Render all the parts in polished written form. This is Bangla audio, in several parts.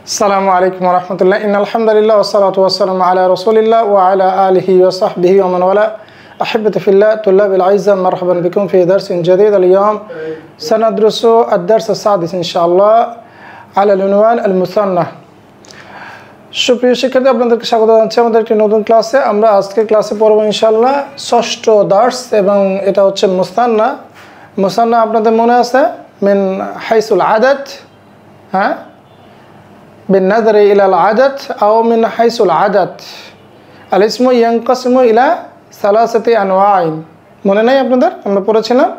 আসসালামু আলাইকুম ওয়া রাহমাতুল্লাহ। ইন্নাল হামদুলিল্লাহ ওয়াসসালাতু ওয়াসসালামু আলা রাসূলিল্লাহ ওয়া আলা আলিহি ওয়া সাহবিহি ওয়া মান ওয়ালা। أحبتي في الله طلاب الأعزاء، مرحبا بكم في درس جديد. اليوم سندرس الدرس السادس إن شاء الله على العنوان المثنى. সুপ্রিয় শিক্ষার্থী, আপনাদেরকে স্বাগত জানাচ্ছি আমাদের একটি নতুন ক্লাসে। আমরা আজকে ক্লাসে পড়ব ইনশাআল্লাহ ষষ্ঠ দার্স, এবং এটা হচ্ছে মুসান্না। মুসান্না আপনাদের মনে আছে মিন হাইসুল আদাদ, হ্যাঁ, بالنظر إلى العدد أو من حيث العدد الاسم ينقسم إلى ثلاثة أنواع। মনে নাই আপনাদের? আমরা পড়েছিলাম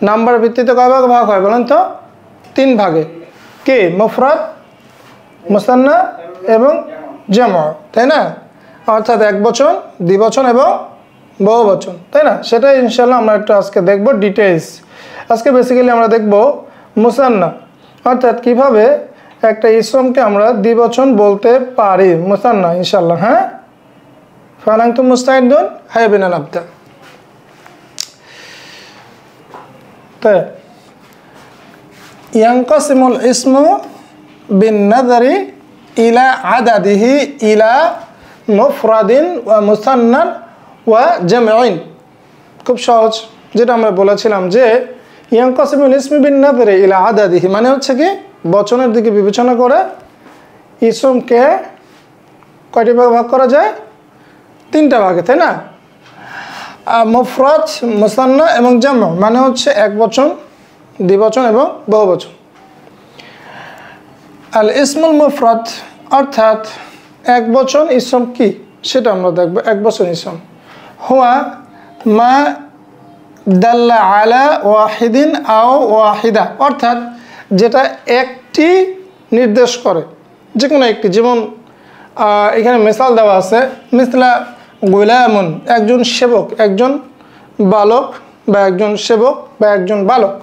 নাম্বার ভিত্তিতে কয় ভাগ ভাগ হয় বলেন তো? তিন ভাগে। কে? মুফরাদ, মুসান্না এবং জামা, তাই না? অর্থাৎ এক বচন, দ্বিবচন এবং বহুবচন, তাই না? সেটাই ইনশাআল্লাহ আমরা একটু আজকে দেখব ডিটেইলস। আজকে বেসিক্যালি আমরা দেখব মুসান্না, অর্থাৎ কিভাবে একটা ইসমকে আমরা দ্বিবচন বলতে পারি, মুসান্না ইনশাআল্লাহ। হ্যাঁ, ফালান্তুম মুস্তাইদুন, হায়া বিনা নাবদা। তো ইয়ানকাসিমুল ইসমু বিন-নাযারি ইলা আদাদিহি ইলা মুফরাদিন ওয়া মুসান্নান ওয়া জামঈন। খুব সহজ, যেটা আমরা বলেছিলাম যে ইয়ানকাসিমুল ইসমু বিন-নাযারি ইলা আদাদিহি মানে হচ্ছে কি বচনের দিকে বিবেচনা করে ইসমকে কয়টি ভাগে ভাগ করা যায়? তিনটা ভাগে, তাই না? মুফরাদ, মুসান্না এবং জামা মানে হচ্ছে এক বচন, দ্বিবচন এবং বহুবচন। আল ইসমুল মুফরাদ অর্থাৎ এক বচন ইসম কি সেটা আমরা দেখব। এক বচন ইসম হুয়া মা দাল্লা আলা ওয়াহিদিন আও ওয়াহিদা, অর্থাৎ যেটা একটি নির্দেশ করে, যে কোনো একটি। যেমন এখানে মিসাল দেওয়া আছে, মিসলা গুলামুন, একজন সেবক, একজন বালক বা একজন সেবক বা একজন বালক।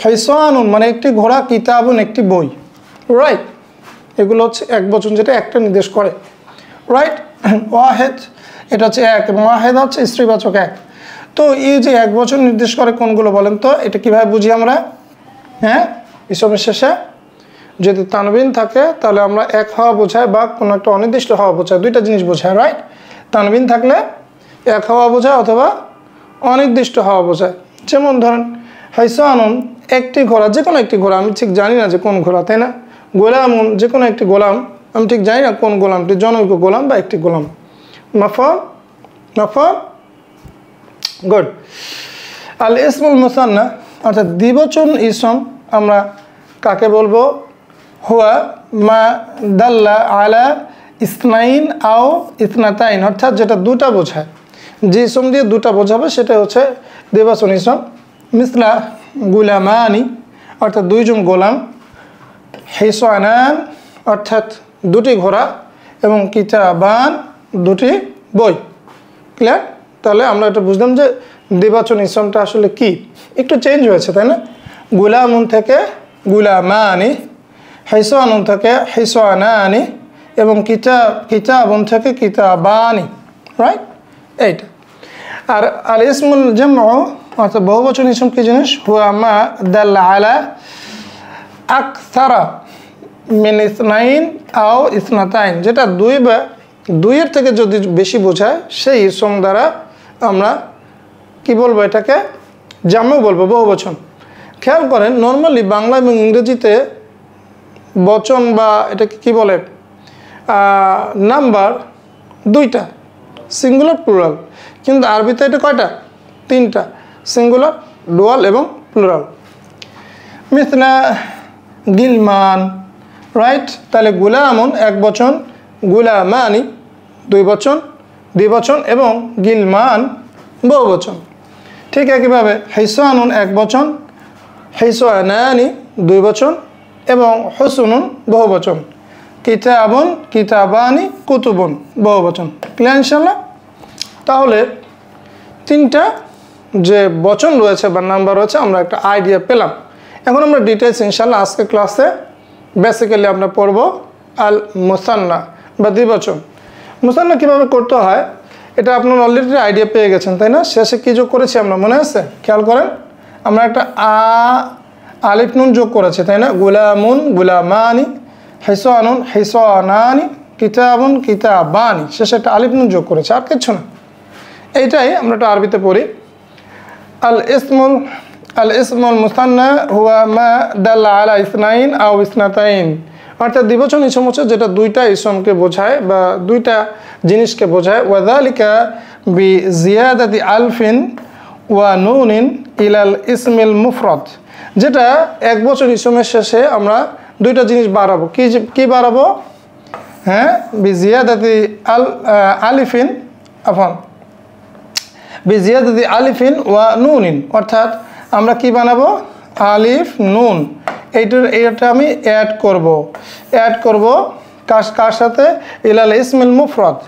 হিসানুন মানে একটি ঘোড়া, কিতাবুন একটি বই, রাইট? এগুলো হচ্ছে এক বচন, যেটা একটা নির্দেশ করে, রাইট? ওয়াহেদ এটা হচ্ছে এক, এবং ওয়াহেদ হচ্ছে স্ত্রীবাচক এক। তো এই যে এক বচন নির্দেশ করে কোনগুলো বলেন তো? এটা কিভাবে বুঝি আমরা? হ্যাঁ, ইসমের শেষে যদি তানবিন থাকে তাহলে আমরা এক হওয়া বোঝায় বা কোনো একটা অনির্দিষ্ট হওয়া বোঝায়, দুইটা জিনিস বোঝায়, রাইট? তানবিন থাকলে এক হওয়া বোঝায় অথবা অনির্দিষ্ট হওয়া বোঝায়। যেমন ধরেন হাইসানুন একটি ঘোড়া, যে কোনো একটি ঘোড়া, আমি ঠিক জানি না যে কোন ঘোড়া, তাই না? গোলামুন যে কোনো একটি গোলাম, আমি ঠিক জানি না কোন গোলামটি, জনৈক গোলাম বা একটি গোলাম। মাফাম মাফাম, গুড। আল ইসমুল মুসান্না অর্থাৎ দ্বিবচন ইসম আমরা কাকে বলবো? হুয়া মা দাল্লা আলা ইসনাইন আও ইসনাতাইন, অর্থাৎ যেটা দুটা বোঝায়, যে ইসম দিয়ে দুটা বোঝাবে সেটা হচ্ছে দ্বিবচন ইসম। মিসলা গুলামানি অর্থাৎ দুইজন গোলাম, হিসানান অর্থাৎ দুটি ঘোড়া, এবং কিতাবান দুটি বই। ক্লিয়ার? তাহলে আমরা এটা বুঝলাম যে দ্বিবচন ইসমটা আসলে কি। একটু চেঞ্জ হয়েছে, তাই না? গুলামুন থেকে গুলামানি, হিসানুন থেকে হিসানানি, এবং কিতাবুন থেকে কিতাবানি, রাইট? এইটা। আর আল ইসমুল জামউ অর্থাৎ বহুবচন ইসম কি জিনিস? হুয়া মা দাল্লা আলা আকসারা মিন ইসনাইন আও ইসনাতাইন, যেটা দুই বা দুইয়ের থেকে যদি বেশি বোঝায় সেই ইসম দ্বারা আমরা কি বলবো? এটাকে জামউ বলবো, বহুবচন। খেয়াল করেন, নর্মালি বাংলা এবং ইংরেজিতে বচন বা এটাকে কি বলে, নাম্বার দুইটা, সিঙ্গুলার প্লুরাল, কিন্তু আরবিতে এটা কয়টা? তিনটা, সিঙ্গুলার, ডুয়াল এবং প্লুরাল। মিসলা গিলমান, রাইট? তাহলে গুলামুন এক বচন, গুলামানি দুই বচন, দ্বিবচন, এবং গিলমান বহুবচন। ঠিক একইভাবে হিসানুন এক বচন, হিসানানি দুই বচন, এবং হুসনুন বহুবচন। কিতাবুন, কিতাবানি, কুতুবুন বহুবচন। ক্লিয়ার ইনশাআল্লাহ? তাহলে তিনটা যে বচন রয়েছে বা নাম্বার রয়েছে আমরা একটা আইডিয়া পেলাম। এখন আমরা ডিটেলস ইনশাআল্লাহ আজকে ক্লাসে বেসিক্যালি আমরা পড়ব আল মুসান্না বা দ্বিবচন। মুসান্না কীভাবে করতে হয় এটা আপনার অলরেডি আইডিয়া পেয়ে গেছেন, তাই না? শেষে কী যোগ করেছি আমরা, মনে আছে? খেয়াল করেন, আমরা একটা আলিফ নুন যোগ করেছে, তাই না? গুলামুন, গুলামানি, হিসানুন হিসানানি, কিতাবুন কিতাবানি, শেষে একটা আলিফ নুন যোগ করেছে, আর কিছু না। এইটাই আমরা একটা আরবিতে পড়ি। আল ইসমুল মুসান্না হুয়া মা দাল্লা আলা ইসনাইন আও ইসনাতাইন, অর্থাৎ দ্বিবচন ইসম হচ্ছে যেটা দুইটা ইসমকে বোঝায় বা দুইটা জিনিসকে বোঝায়। ওয়াযালিকা বি জিয়াদাতি আলফিন ওয়া নুনিন ইলাল ইসমিল মুফরাদ, যেটা এক বচন ইসমের শেষে আমরা দুইটা জিনিস বাড়াবো। কি বাড়াবো? হ্যাঁ, বি জিয়াদাতি আলিফিন আফান বি জিয়াদাতি আলিফিন ওয়া নুনিন, অর্থাৎ আমরা কি বানাবো? আলিফ নুন, এইটা আমি অ্যাড করব কার সাথে? ইলাল ইসমিল মুফরাদ,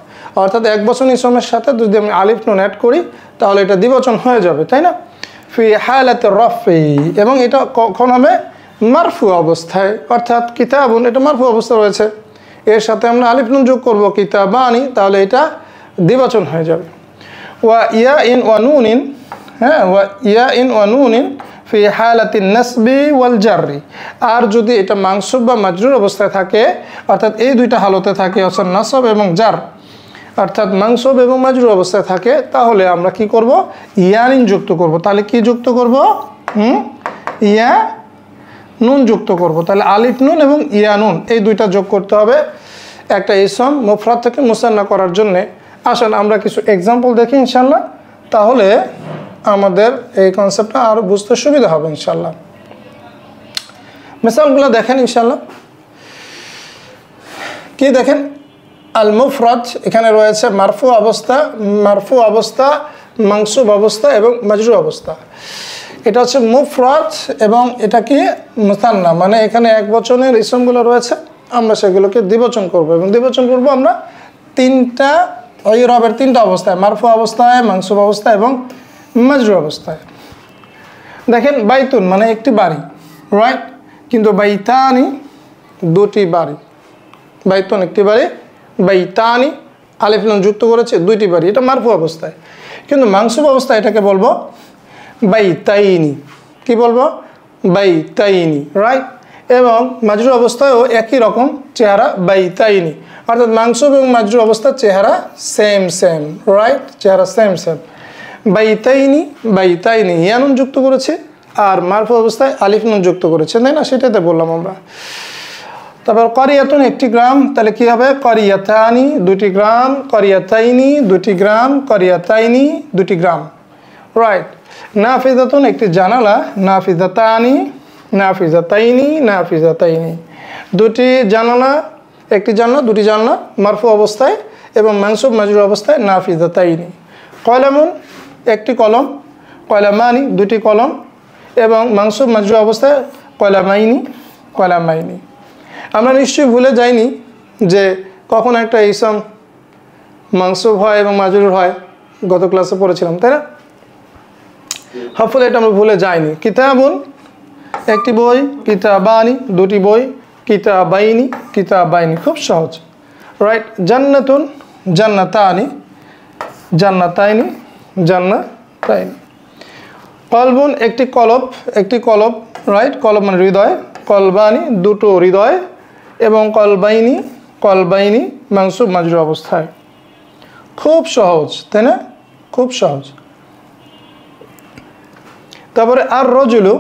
অর্থাৎ এক বচন ইসমের সাথে যদি আমি আলিফ নুন অ্যাড করি তাহলে এটা দ্বিবচন হয়ে যাবে, তাই না? ফি হালাতে রফি, এবং এটা কখন হবে? মারফু অবস্থায়, অর্থাৎ কিতাবুন এটা মারফু অবস্থা রয়েছে, এর সাথে আমরা আলিফ নুন যোগ করবো কিতাবানি, তাহলে এটা দ্বিবচন হয়ে যাবে। ওয়া ইয়া ইন ওয়া নুনিন, হ্যাঁ, ওয়া ইয়া ইন ওয়া নুনিন ফি হালাতিন নাসবি ওয়াল জাররি, আর যদি এটা মানসুব বা মাজরুর অবস্থায় থাকে, অর্থাৎ এই দুইটা হালতে থাকে, অর্থাৎ নাসব এবং জার, অর্থাৎ মানসুব এবং মাজরুর অবস্থায় থাকে, তাহলে আমরা কি করব? ইয়ানিন যুক্ত করব। তাহলে কি যুক্ত করব? ইয়া নুন যুক্ত করব। তাহলে আলিফ নুন এবং ইয়া নুন এই দুইটা যোগ করতে হবে একটা ইসম মুফরাদ থেকে মুসান্না করার জন্য। আসেন আমরা কিছু এক্সাম্পল দেখি ইনশাল্লাহ, তাহলে আমাদের এই কনসেপ্টটা আরও বুঝতে সুবিধা হবে ইনশাল্লাহ। মিসালগুলো দেখেন ইনশাল্লাহ। কি দেখেন? আল মুফরাদ এখানে রয়েছে মারফু অবস্থা, মানসুব অবস্থা এবং মাজরুর অবস্থা। এটা হচ্ছে মুফরাদ এবং এটা কি মুসান্না, মানে এখানে এক বচনের ইসমগুলো রয়েছে, আমরা সেগুলোকে দ্বিবচন করব, এবং দ্বিবচন করব আমরা তিনটা রবের তিনটা অবস্থায়, মারফু অবস্থায়, মানসুব অবস্থায় এবং মাজরুর অবস্থায়। দেখেন বাইতুন মানে একটি বাড়ি, রাইট, কিন্তু বাইতানি দুটি বাড়ি। বাইতুন একটি বাড়ি, বাইতানি আলিফ নুন যুক্ত করেছে দুইটি বাড়ি, এটা মারফু অবস্থায়। কিন্তু মানসুব অবস্থায় এটাকে বলবো বাইতাইনি। কি বলবো? বাইতাইনি, রাইট। এবং মাজরুর অবস্থায়ও একই রকম চেহারা, বাইতাইনি, অর্থাৎ মানসুব এবং মাজরুর অবস্থার চেহারা সেম, রাইট, চেহারা সেম। বাইতাইনি ইয়ানুন যুক্ত করেছে, আর মারফু অবস্থায় আলিফ নুন যুক্ত করেছে, তাই না? সেটাতে বললাম আমরা। তারপর করিয়াতুন একটি গ্রাম, তাহলে কি হবে? করিয়াতানি দুটি গ্রাম, করিয়াতাইনি দুটি গ্রাম, করিয়াতাইনি দুটি গ্রাম, রাইট। নাফিজাতুন একটি জানালা, নাফিজাতানি, নাফিজাতাইনি, নাফিজাতাইনি দুটি জানালা, একটি জানলা, দুটি জানলা, মারফু অবস্থায় এবং মানসুব মাজরুর অবস্থায় নাফিজাতাইনি। কলামুন একটি কলম, কলামানি দুটি কলম, এবং মানসুব মাজরুর অবস্থায় কলামাইনি, কলামাইনি। আমরা নিশ্চয়ই ভুলে যাইনি যে কখন একটা ইসম মানসুব হয় এবং মাজরুর হয়, গত ক্লাসে পড়েছিলাম, তাই না? হপফুলি এটা আমরা ভুলে যাইনি। কিতাবুন একটি বই, কিতাবানি দুটি বই, কিতাবাইনি, কিতাবাইনি, খুব সহজ, রাইট। জান্নাতুন জান্নাতানি, জান্নাতাইনি, জান্নাতাইনি। কলবুন একটি কলব, রাইট, কলব মানে হৃদয়, কলবানি দুটো হৃদয়, এবং কলবাইনি মানসুব মাজরুর অবস্থায়। খুব সহজ, তাই না? খুব সহজ। তারপরে আর রজুলু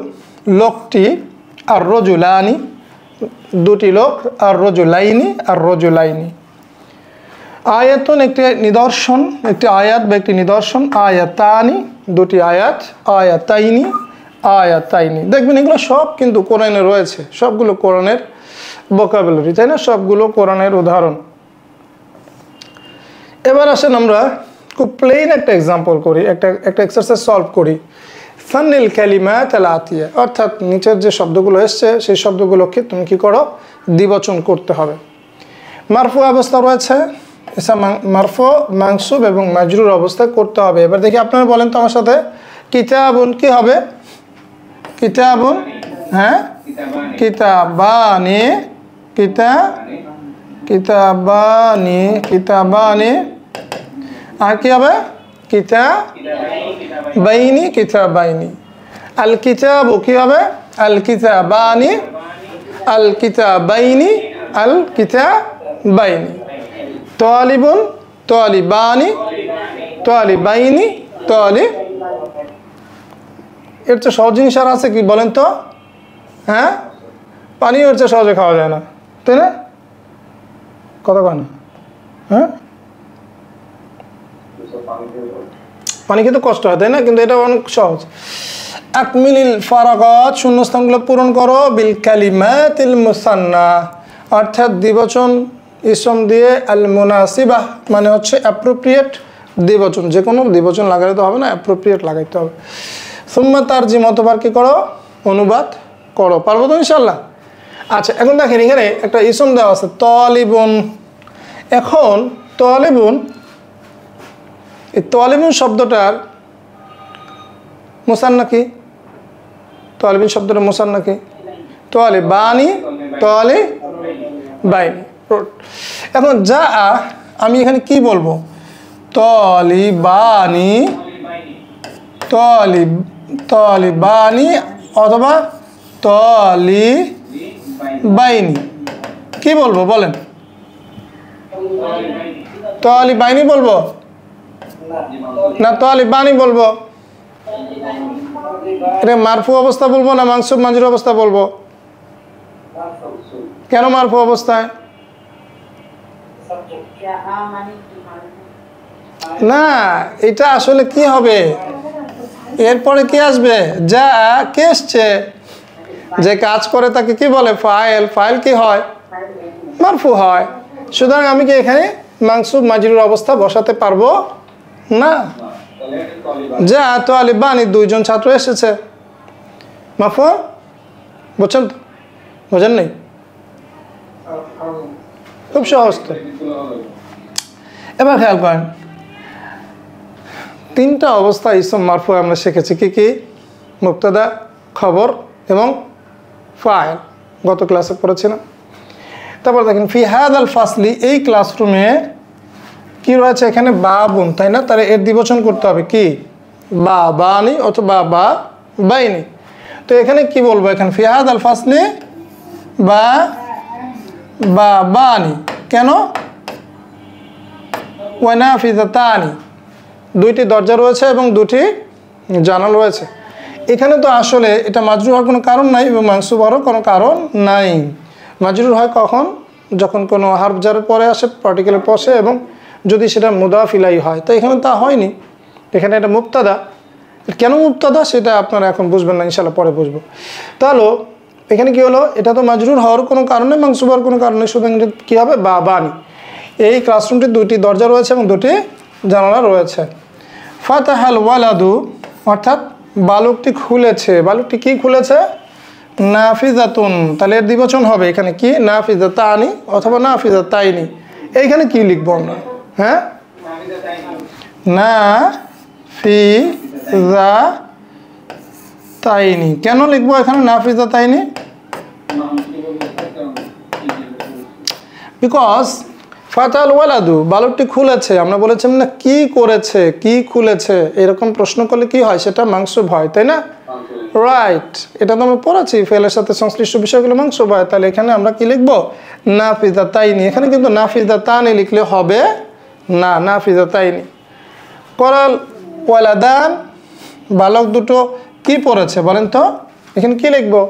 লোকটি, আর রজুলানি দুটি লোক, আর রজুলাইনি। আয়াতুন একটি নিদর্শন, একটি আয়াত বা একটি নিদর্শন, আয়াতানি দুটি আয়াত, আয়াতাইনি। দেখবেন এগুলো সব কিন্তু কোরআনে রয়েছে, সবগুলো কোরআনের ভোকাবুলারি, তাই না? সবগুলো কোরআনের উদাহরণ। এবার আসেন আমরা খুব প্লেন একটা এক্সাম্পল করি, একটা এক্সারসাইজ সলভ করি। ফান্নিল কালিমাত আল আতিয়া, অর্থাৎ নিচের যে শব্দগুলো এসছে সেই শব্দগুলোকে তুমি কি করো? দ্বিবচন করতে হবে। মারফু অবস্থা রয়েছে, মারফু, মানসুব এবং মাজরুর অবস্থায় করতে হবে। এবার দেখি আপনারা বলেন তো আমার সাথে, কিতাবুন কি হবে? কিতাবুন, হ্যাঁ, কিতাবানি, কিতাবানি, আর কি হবে? কিতাবাইনি। আল কিতাবু কি হবে? আল কিতাবানি, আল কিতাবাইনি, আল কিতাবাইনি, তালিবুন তালিবানি তালিবাইনি তালি। এর চেয়ে সহজ জিনিস আর আছে কি বলেন তো? হ্যাঁ, পানিও এর চেয়ে সহজে খাওয়া যায় না, তাই না? কথা কয় না? হ্যাঁ, পানি খেতে কষ্ট হয়, তাই না? কিন্তু এটা অনেক সহজ। আকমিলিল ফারাগাত, শূন্যস্থানগুলো পূরণ করো বিল কালিমাতিল মুসান্না, অর্থাৎ দ্বিবচন ইসম দিয়ে, আল মুনাসিবাহ মানে হচ্ছে অ্যাপ্রোপ্রিয়েট দ্বিবচন, যে কোনো দ্বিবচন লাগালে তো হবে না, অ্যাপ্রোপ্রিয়েট লাগাইতে হবে। সুম্মা তারজিম, অতঃপর কি করো? অনুবাদ করো। পারবো তো ইনশাল্লাহ? আচ্ছা, এখন দেখেন এখানে একটা ইসম দেওয়া আছে তালিবুন। এখন তালিবুন, এই তালিবুন শব্দটার মুসান্না কি? তালিবুন শব্দটার মুসান্না কি? তালিবানি তালিবাইনি। এখন যা আমি এখানে কি বলবো? তালিবানি তালিবানি অথবা তালিবাইনি, কি বলবো বলেন? তালিবাইনি বলবো না তালিবানি বলবো? এটা মারফু অবস্থা বলবো না মানসুব মাজরুর অবস্থা বলবো? কেন মারফু অবস্থায়? না, এটা আসলে কি হবে, এরপরে কি আসবে? যা কে এসছে, যে কাজ করে তাকে কি বলে? ফাইল। ফাইল কি হয়? মারফু হয়। সুতরাং আমি কি এখানে মানসুব মাজরুর অবস্থা বসাতে পারবো না। যা তালিবানি, দুইজন ছাত্র এসেছে, মাফহুম? বুঝছেন তো? বোঝেন নেই? খুব সহজ তো। এবার খেয়াল করেন, তিনটা অবস্থা ইসম মারফু আমরা শিখেছি, কি কি? মুবতাদা, খবর এবং ফাইল, গত ক্লাসে পড়েছিলাম। তারপর দেখেন ফি হাদাল ফাসলি, এই ক্লাসরুমে কি রয়েছে? এখানে বাবুন, তাই না? তাহলে এর দ্বিবচন করতে হবে কি? বাবানি অথবা বাইনি। তো এখানে কি বলবো? এখানে ফি হাদাল ফাসলি বাবানি। কেন? ওয়া নাফিযাতানি, দুইটি দরজা রয়েছে এবং দুটি জানালা রয়েছে। এখানে তো আসলে এটা মাজরুর হওয়ার কোনো কারণ নাই এবং মানসুব হওয়ারও কোনো কারণ নাই। মাজরুর হয় কখন? যখন কোনো হারফ জারের পরে আসে, পার্টিকেলের পরে, এবং যদি সেটা মুদাফ ইলাইহি হয়। তো এখানে তা হয়নি, এখানে এটা মুবতাদা। কেন মুবতাদা সেটা আপনারা এখন বুঝবেন না, ইনশাল্লাহ পরে বুঝবো। তাহলে এখানে কি হলো? এটা তো মাজরুর হওয়ার কোনো কারণ নেই, মানসুব হওয়ার কোনো কারণ নেই, সুতরাং কী হবে? বাবানি। এই ক্লাসরুমটির দুটি দরজা রয়েছে এবং দুটি জানালা রয়েছে। ফাতাহাল ওয়ালাদু, অর্থাৎ বালকটি খুলেছে। বালকটি কি খুলেছে? নাফিজাতুন। তাহলে এর দ্বিবচন হবে এখানে কি? নাফিজাতানি অথবা নাফিজাতাইনি। এইখানে কি লিখবো আমরা? হ্যাঁ, নাফিজাতাইনি। কেন লিখবো এখানে নাফিজাতাইনি? বিকজ ফাতাল ওয়ালাদু, বালকটি খুলেছে। আমরা বলেছিলাম না কি করেছে, কি খুলেছে, এরকম প্রশ্ন করলে কি হয়? সেটা মানসুব হয়, তাই না? রাইট, এটা তো আমরা পড়াচ্ছি, ফেলের সাথে সংশ্লিষ্ট বিষয়গুলো মানসুব হয়। তাহলে এখানে আমরা কি লিখবো? নাফিজাতাইনি। এখানে কিন্তু নাফিজাতানি লিখলে হবে না, নাফিজাতাইনি। করাল ওয়ালাদান, বালক দুটো কি পড়েছে বলেন তো? এখানে কি লিখবো?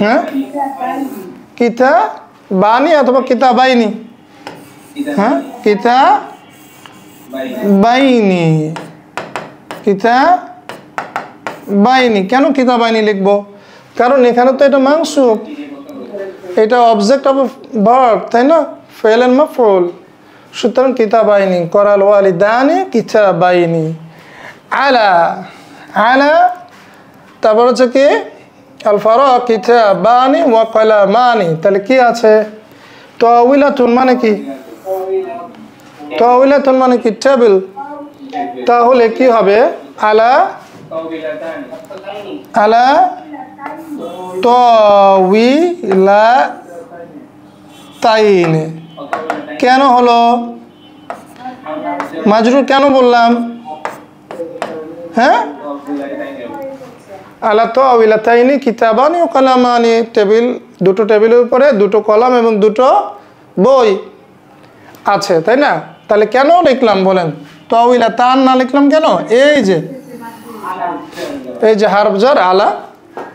হ্যাঁ, কিতাবানি অথবা কিতাবাইনি? হ্যাঁ, কিতাবাইনি। কিতাবাইনি। কেন কিতাবাইনি লিখবো? কারণ এখানে তো এটা মানসুব, এটা অবজেক্ট অফ ভার্ব, তাই না? ফাইল এন্ড মাফউল। সুতরাং কিতাবাইনি। করাল ওয়ালিদানি কিতাবাইনি। আলা, আলা, তারপর হচ্ছে কি? আল ফারাক কিতাবানি ওয়া কলামানি। তাহলে কি আছে? তাওয়িলাতুন মানে কি? তাওয়িলাতুন মানে কি? টেবিল। তাহলে কি হবে? আলা, আলা তাওয়িলাতাইনি। কেন হলো? মাজরুর কেন বললাম? হ্যাঁ, আলা তাওইলাতাইনি কিতাবানি ও কালামানি, টেবিল, দুটো টেবিলের উপরে দুটো কলম এবং দুটো বই আছে, তাই না? তাহলে কেন লিখলাম বলেন? তাওইলাতান না লিখলাম কেন? এই যে হারফ জার আলা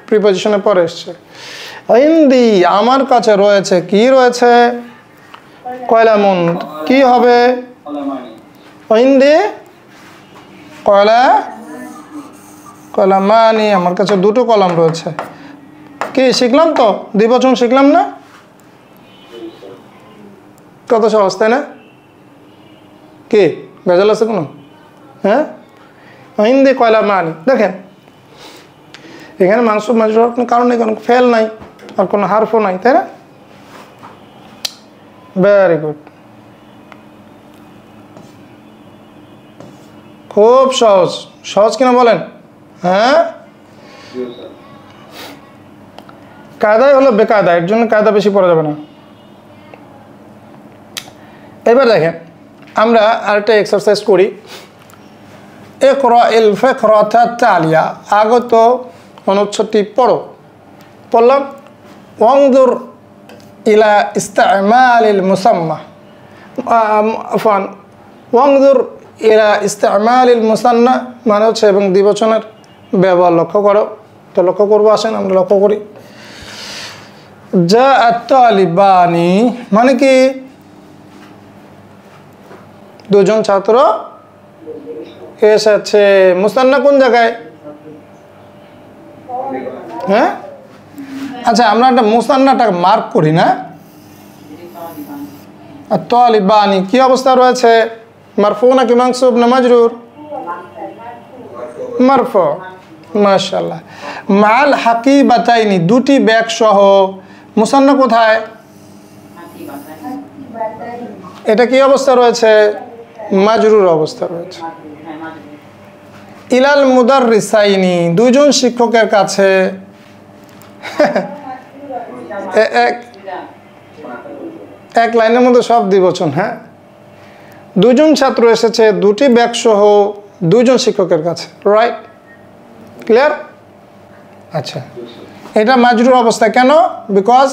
প্রিপজিশনের পরে এসছে। ইন্দি আমার কাছে রয়েছে, কি রয়েছে? কয়লামুন, কি হবে? ইন্দি কয়লামানি, আমার কাছে দুটো কলম রয়েছে। কি শিখলাম তো? দ্বিবচন শিখলাম না? কত সহজ, তাই না? কি ভেজাল আছে কোনো? হ্যাঁ, ইন্দি কয়লামানি। দেখেন এখানে মানসুব মাজরুর কোনো কারণ নেই, কোনো ফেল নাই, আর কোনো হারফও নাই, তাই না? ভেরি গুড, খুব সহজ। সহজ কিনা বলেন? হ্যাঁ, কায়দাই হলো বেকায়দা, এর জন্য কায়দা বেশি পড়া যাবে না। এবার দেখেন আমরা আরেকটা এক্সারসাইজ করি। ইকরা ইল ফাকরাতা তালিয়া, আগত অনুচ্ছেদটি পড়ো। পড়লাম। ওয়ানজুর ইলা ইস্তেমালিল মুসাম্মা, আফওয়ান ওয়ানজুর ইলা ইস্তেমালিল মুসান্না মানে হচ্ছে এবং দ্বিবচনের ব্যবহার লক্ষ্য করো। তো লক্ষ্য করবো, আসেন আমরা লক্ষ্য করি। যা আত-তালিবানি মানে কি? দুজন ছাত্র এসেছে। মুসান্না কোন জায়গায়? হ্যাঁ, আচ্ছা আমরা একটা মুসান্নাটা মার্ক করি না? আর তালিবানি কি অবস্থা রয়েছে? মারফু নাকি মানসুব না মাজরুর? মারফু, মাশাআল্লাহ। মাল হাকিবাতাইনি, দুটি ব্যাগ সহ। মুসান্না কোথায়? এটা কি অবস্থা রয়েছে? মাজরুর অবস্থা রয়েছে। ইলাল মুদাররিসাইনি, দুইজন শিক্ষকের কাছে। এক লাইনের মধ্যে সব দ্বিবচন। হ্যাঁ, দুজন ছাত্র এসেছে দুটি ব্যাগ সহ দুইজন শিক্ষকের কাছে। Right, clear? আচ্ছা, এটা মাজরুর অবস্থা কেন? বিকজ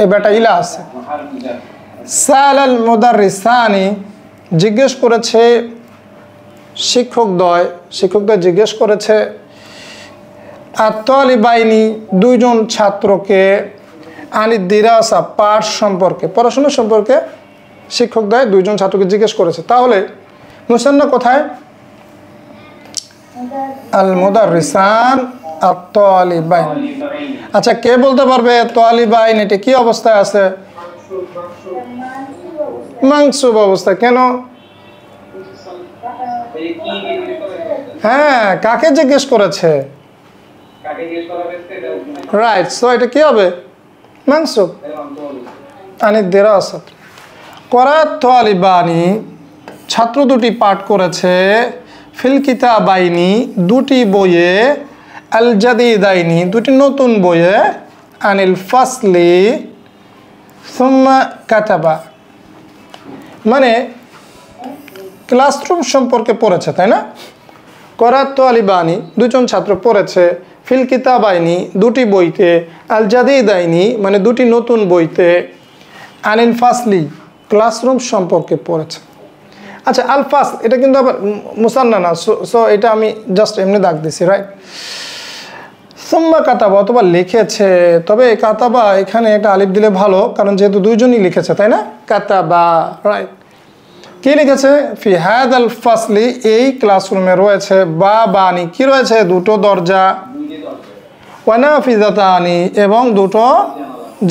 এই বেটা ইলা আছে। সালাল মুদাররিসানি, জিজ্ঞেস করেছে শিক্ষকদ্বয় জিজ্ঞেস করেছে আত-তালিবাইনি, দুইজন ছাত্রকে, আনি দিরাসা, পাঠ সম্পর্কে, পড়াশোনা সম্পর্কে শিক্ষকদ্বয় দুইজন ছাত্রকে জিজ্ঞেস করেছে। তাহলে মুসান্না কোথায়? আল মুদাররিসান আত-তালিবাইন। আচ্ছা, কে বলতে পারবে তালিবাইন এটা কি অবস্থায় আছে? মানসুব অবস্থা। কেন? হ্যাঁ, কাকে জিজ্ঞেস করেছে? রাইট, সো এটা কি হবে? মানসুব। আনি দিরাসা, করাত তালিবানি, ছাত্র দুটি পাঠ করেছে। ফিল কিতাবাইনি, দুটি বইয়ে। আল জাদিদাইনি, দুটি নতুন বইয়ে। আনিল ফাসলি সুম্মা কাতাবা, মানে ক্লাসরুম সম্পর্কে পড়েছে, তাই না? করাত তালিবানি, দুজন ছাত্র পড়েছে। ফিল কিতাবাইনি, দুটি বইতে। আল জাদিদাইনি মানে দুটি নতুন বইতে। আনিল ফাসলি, ক্লাসরুম সম্পর্কে পড়েছে। আচ্ছা, আল ফাসল এটা কিন্তু আবার মুসান্না না, সো এটা আমি জাস্ট এমনি দাগ দিছি। রাইট, সুম্মা কাতাবা অথবা লিখেছে। তবে কাতাবা এখানে একটা আলিফ দিলে ভালো, কারণ যেহেতু দুইজনই লিখেছে, তাই না? কাতাবা, রাইট। কি লিখেছে? ফি হাদাল ফাসলি, এই ক্লাসরুমে রয়েছে বাবানি, কি রয়েছে? দুটো দরজা। ওয়া নাফিজাতানি, এবং দুটো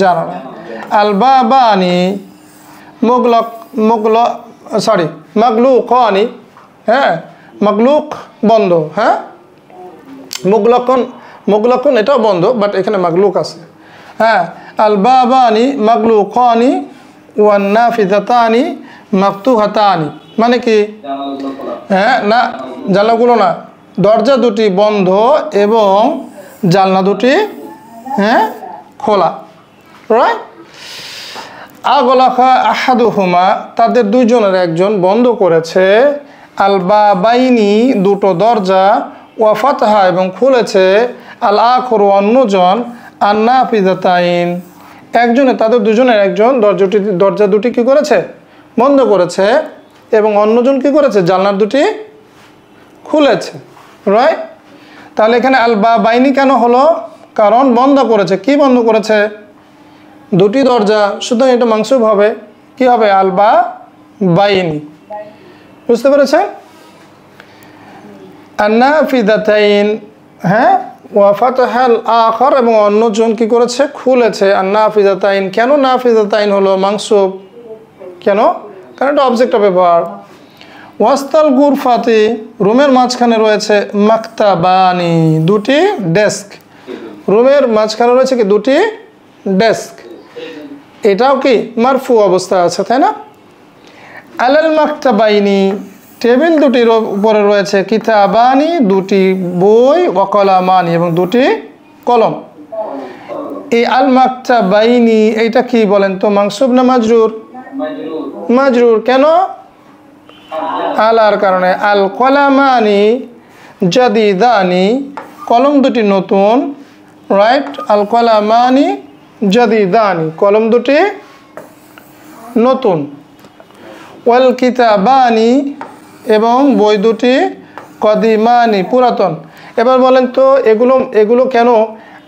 জানালা। আল বাবানি মাগলুকানি, হ্যাঁ, মাগলুক বন্ধ। হ্যাঁ, মুগলাকুন এটাও বন্ধ, বাট এখানে মাগলুক আছে। হ্যাঁ, আল বাবানি মাগলুকানি ওয়ান নাফিজাতানি মাফতুহাতানি, মানে কি? হ্যাঁ, না, জানলাগুলো না, দরজা দুটি বন্ধ এবং জানলা দুটি খোলা। রাইট, আগলাখা আহাদুহুমা, তাদের দুইজনের একজন বন্ধ করেছে। আল বাবাইনি, দুটো দরজা। ওয়া ফাতহা এবং খুলেছে আল আখর অন্যজন আন নাফিযাতাইন একজনে তাদের দুজনের একজন দরজা দুটি কি করেছে বন্ধ করেছে এবং অন্যজন কি করেছে জানলার দুটি খুলেছে রাইট তাহলে এখানে আল বাইনি কেন হলো কারণ বন্ধ করেছে কি বন্ধ করেছে দুটি দরজা সুতরাং এটা মানসুব হবে কি হবে আল বাইনি বুঝতে পেরেছেন আন নাফিযাতাইন হ্যাঁ ওয়া ফাতহাল আখর এবং অন্যজন কি করেছে খুলেছে আন নাফিযাতাইন কেন নাফিযাতাইন হলো মানসুব কেন কারণ এটা অবজেক্ট অফ ভার্ব ওয়াস্তাল গুরফাতি রুমের মাঝখানে রয়েছে মাকতাবানি দুটি ডেস্ক রুমের মাঝখানে রয়েছে কি দুটি ডেস্ক এটাও কি মারফু অবস্থা আছে তাই না আলাল মাকতাবাইনি টেবিল দুটির উপরে রয়েছে কিতাবানি দুটি বই ওয়া কলামানি এবং দুটি কলম এই আল মাকতাবাইনি এইটা কি বলেন তো মানসুব না মাজরুর মাজরুর কেন আলার কারণে আল কলামানি জাদিদানি কলম দুটি নতুন রাইট আল কলামানি জাদিদানি কলম দুটি নতুন ওয়াল কিতাবানি এবং বই দুটি কদিমানি পুরাতন এবার বলেন তো এগুলো কেন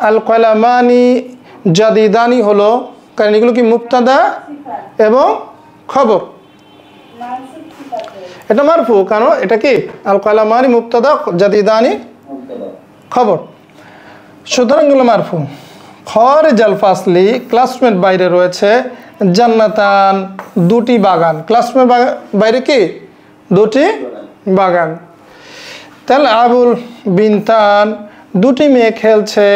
আল কলামানি জাদিদানি হলো কারণ এগুলো কি মুবতাদা এবং খবর এটা মারফু কারণ এটা কি আল কলামানি মুবতাদা জাদিদানি খবর সুতরাং এগুলো মারফু খারিজ আল ফাসলি ক্লাসমেট বাইরে রয়েছে জান্নাতান দুটি বাগান ক্লাসমেট বাইরে কি দুটি বাগান তাহলে আবুল বিনতান দুটি মেয়ে খেলছে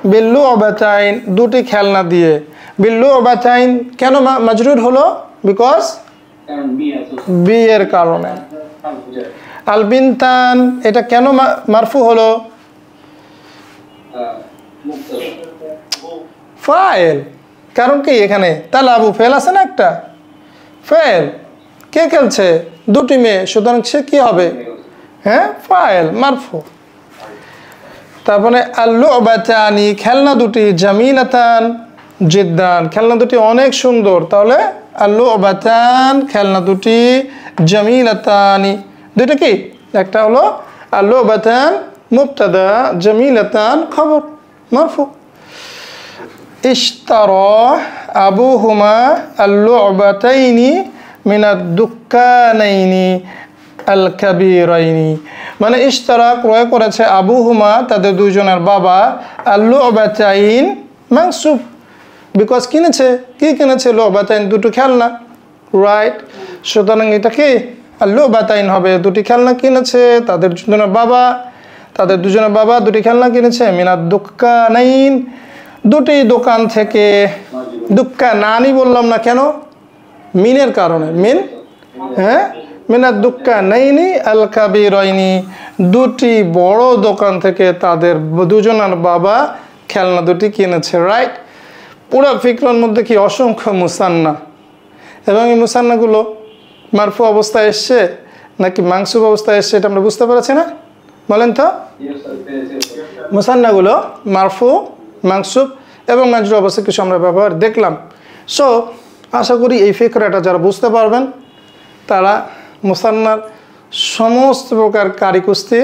বিল্লু অবাতাইন দুটি খেলনা দিয়ে বিল্লু অবাতাইন কেন মাজরুর হলো বিকজ বি এর কারণে আল বিনতান এটা কেন মারফু হলো ফাইল কারণ কি এখানে তাহলে আবু ফেল আছে না একটা ফেল কে খেলছে দুটি মেয়ে সুতরাং সে কি হবে হ্যাঁ ফাইল মারফু তারপরে আল্লুবাতানি খেলনা দুটি জামিলাতান জিদ্দান খেলনা দুটি অনেক সুন্দর তাহলে আল্লুবাতান খেলনা দুটি জামিলাতানি দুটো কি একটা হলো আল্লুবাতান মুবতাদা জামিলাতান খবর মারফু ইশতারা আবুহুমা আল্লুবাতাইনি মিনাদ দুক্কানাইনি আল কাবীরাইনি মানে ইশতারা ক্রয় করেছে আবুহুমা তাদের দুইজনের বাবা আল্লুবাতাইন মানসুব বিকজ কিনেছে কি কিনেছে লুবাতাইন দুটো খেলনা রাইট সুতরাং এটা কি আল্লুবাতাইন হবে দুটি খেলনা কিনেছে তাদের দুজনের বাবা দুটি খেলনা কিনেছে মিনাদ দুক্কানাইন দুটি দোকান থেকে দুক্কানানি বললাম না কেন মিনের কারণে মিন হ্যাঁ মিনাদ দুক্কানাইনি আল কাবীরাইনি দুটি বড় দোকান থেকে তাদের দুজনের বাবা খেলনা দুটি কিনেছে রাইট পুরো ফিকরার মধ্যে কি অসংখ্য মুসান্না এবং এই মুসান্নাগুলো মারফু অবস্থায় এসছে নাকি মানসুব অবস্থায় এসছে এটা আমরা বুঝতে পারছি না বলেন তো মুসান্নাগুলো মারফু মানসুব এবং মাজরুর অবস্থায় কিছু আমরা ব্যবহার দেখলাম সো আশা করি এই ফিকরাটা যারা বুঝতে পারবেন তারা মুসান্নার সমস্ত প্রকার কারিকুস্তি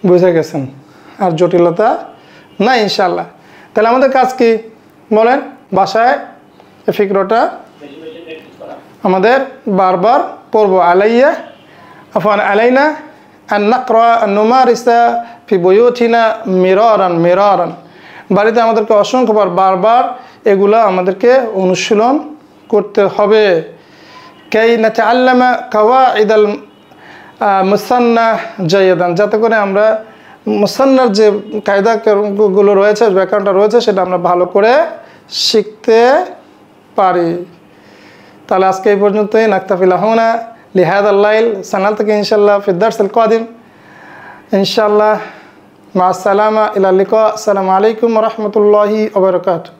বুঝে গেছেন আর জটিলতা না ইনশাল্লাহ তাহলে আমাদের কাজ কি বলেন বাসায় এই ফিকরাটা আমাদের বারবার পড়ব আলাইয়া আফান আলাইনা আন নাকরা আন নুমারিসা ফি বুয়ুতিনা মিরারান বাড়িতে আমাদেরকে অসংখ্যবার বারবার এগুলা আমাদেরকে অনুশীলন করতে হবে কাই নাতাআল্লামা কাওয়াইদাল মুসান্না জাইয়াদান যাতে করে আমরা মুসান্নার যে কায়দাগুলো রয়েছে ব্যাকরণটা রয়েছে সেটা আমরা ভালো করে শিখতে পারি তাহলে আজকে এই পর্যন্তই নাকতাফিল হুনা লিহাদাল লাইল সানাল থেকে ইনশাআল্লাহ ফি দারসিল কাদিম ইনশাআল্লাহ মা আসসালামা ইলা লিকা আসসালামু আলাইকুম ওয়া রাহমাতুল্লাহি ওয়া বারাকাতুহু